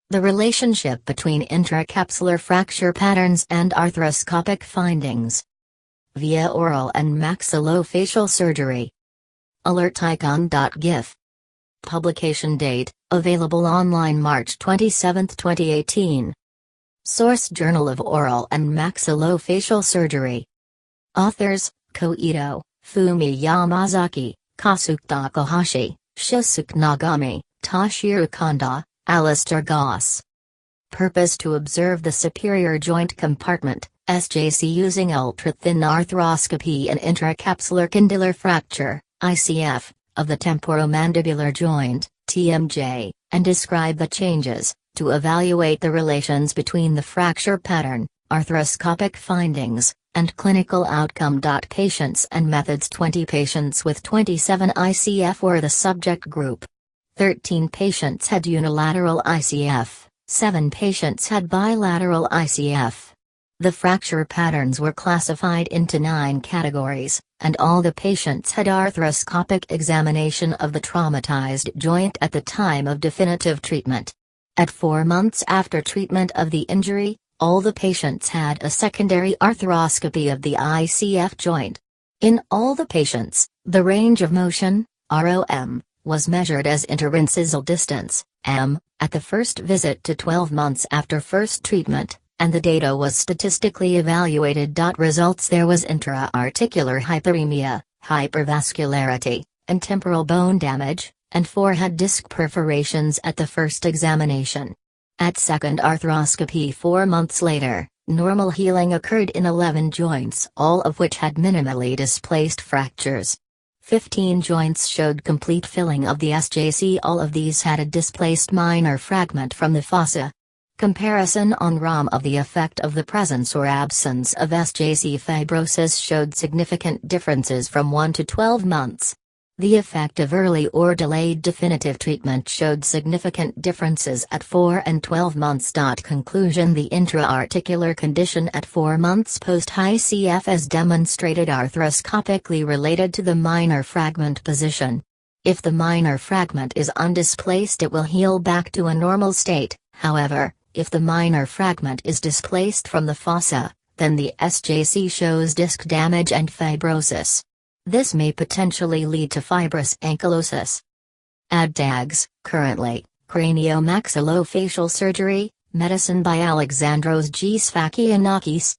The relationship between intracapsular fracture patterns and arthroscopic findings. Via oral and maxillofacial surgery. Alerticon.gif. Publication date, available online March 27, 2018. Source: Journal of Oral and Maxillofacial Surgery. Authors: Koito, Fumi Yamazaki, Kasuke Takahashi, Shisuke Nagami, Toshiro Kanda, Alistair Goss. Purpose: to observe the superior joint compartment, SJC, using ultra-thin arthroscopy and intracapsular condylar fracture, ICF, of the temporomandibular joint, TMJ, and describe the changes, to evaluate the relations between the fracture pattern, arthroscopic findings, and clinical outcome. Patients and methods: 20 patients with 27 ICF were the subject group. 13 patients had unilateral ICF, 7 patients had bilateral ICF. The fracture patterns were classified into 9 categories, and all the patients had arthroscopic examination of the traumatized joint at the time of definitive treatment. At 4 months after treatment of the injury, all the patients had a secondary arthroscopy of the ICF joint. In all the patients, the range of motion, ROM, was measured as interincisal distance, M, at the first visit to 12 months after first treatment, and the data was statistically evaluated. Results: there was intra-articular hyperemia, hypervascularity, and temporal bone damage, and forehead disc perforations at the first examination. At second arthroscopy 4 months later, normal healing occurred in 11 joints, all of which had minimally displaced fractures. 15 joints showed complete filling of the SJC. All of these had a displaced minor fragment from the fossa. Comparison on ROM of the effect of the presence or absence of SJC fibrosis showed significant differences from 1 to 12 months. The effect of early or delayed definitive treatment showed significant differences at 4 and 12 months. Conclusion: the intra-articular condition at 4 months post-ICF is demonstrated arthroscopically related to the minor fragment position. If the minor fragment is undisplaced, it will heal back to a normal state. However, if the minor fragment is displaced from the fossa, then the SJC shows disc damage and fibrosis. This may potentially lead to fibrous ankylosis. Add tags: currently, craniomaxillofacial surgery, medicine by Alexandros G. Sfakianakis,